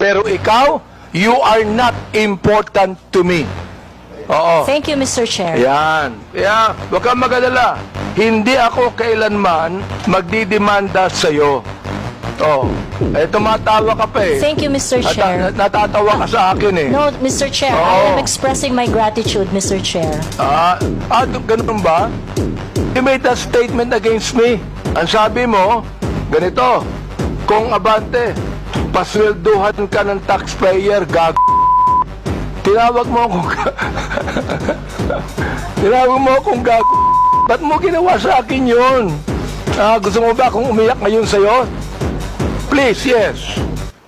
Pero ikaw, you are not important to me. Oo. Thank you, Mr. Chair. Yan. Yeah. Huwag kang mag-alala. Hindi ako kailanman magdidemanda sa'yo. Oh. Eh, tumatawa ka pa eh. Thank you, Mr. Chair. Natatawa ka sa akin eh. No, Mr. Chair, I am expressing my gratitude, Mr. Chair. Ganun ba? You made a statement against me. Ang sabi mo, ganito, kung abante, paswelduhan ka ng taxpayer, tinawag mo akong tinawag mo akong ba't mo ginawa sa akin yun? Gusto mo ba akong umiyak ngayon sa'yo? Please, yes.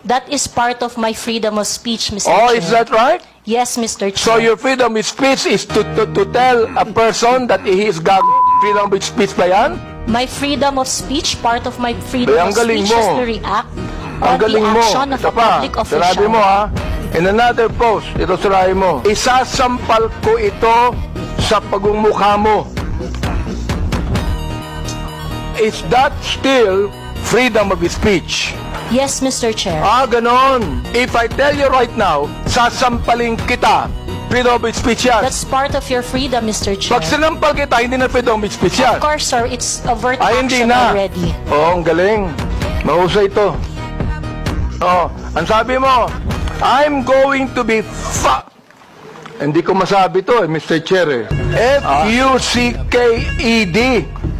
That is part of my freedom of speech, Mr. Oh, Chair. is that right? Yes, Mr. Chair. So your freedom of speech is to tell a person that he is freedom of speech ba yan? My freedom of speech, part of my freedom Ang of galing speech is mo. to react Ang on the galing mo. action of Ito a pa, public sinabi official. mo ha, in another post, ito sirahin mo, isasampal ko ito sa pagmumukha mo. Is that still freedom of speech? Yes, Mr. Chair. Ganon. If I tell you right now, sasampalin kita, freedom of speech yan. That's part of your freedom, Mr. Chair. Pag sinampal kita, hindi na freedom of speech yan. Of course, sir, it's overt Hindi action na. already. Ang galing. Mahusay ito. Ang sabi mo, I'm going to be Hindi ko masabi to Mr. Chair F-U-C-K-E-D.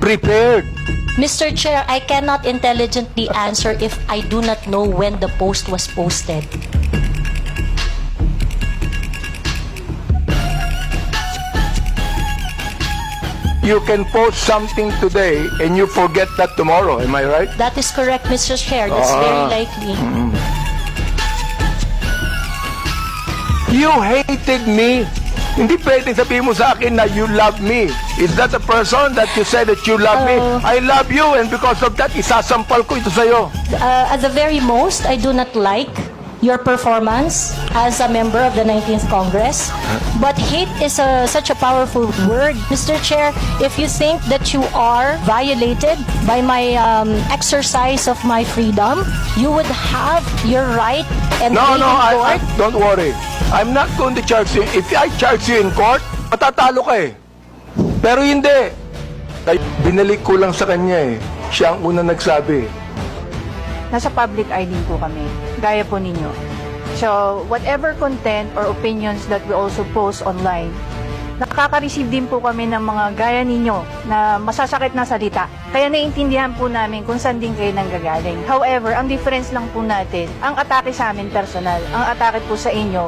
Prepared. Mr. Chair, I cannot intelligently answer if I do not know when the post was posted. You can post something today and you forget that tomorrow. Am I right? That is correct, Mr. Chair. That's very likely. You hated me. Hindi pwedeng sabihin mo sa akin na you love me. Is that a person that you said that you love me? I love you and because of that, isasampal ko ito sa'yo. At the very most, I do not like your performance as a member of the 19th Congress. But hate is such a powerful word, Mr. Chair. If you think that you are violated by my exercise of my freedom, you would have your right and No, be in court. don't worry. I'm not going to charge you. If I charge you in court, matatalo ka eh. Pero hindi. Binalik ko lang sa kanya eh. Siya ang unang nagsabi. Nasa public eye din po kami, gaya po ninyo. So, whatever content or opinions that we also post online, nakaka-receive din po kami ng mga gaya ninyo na masasakit na salita. Kaya naiintindihan po namin kung saan din kayo nanggagaling. However, ang difference lang po natin, ang atake sa amin personal, ang atake po sa inyo,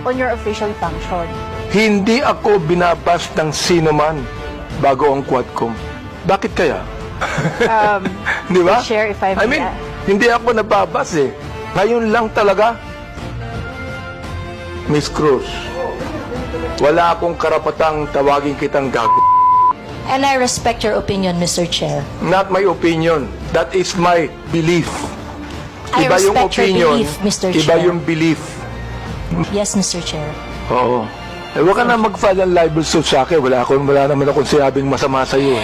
on your official function. Hindi ako binabas ng sino man bago ang Quadcom. Bakit kaya? Di ba? Share if I may. Hindi ako nababas eh. Ngayon lang talaga. Miss Cruz, wala akong karapatang tawagin kitang gago. And I respect your opinion, Mr. Chair. Not my opinion. That is my belief. I Iba yung respect your opinion, belief, Mr. iba Chair. yung belief. Yes, Mr. Chair. Oo. Huwag ka na mag-file ng libel suit sa akin. Wala naman akong sinabing masama sa iyo.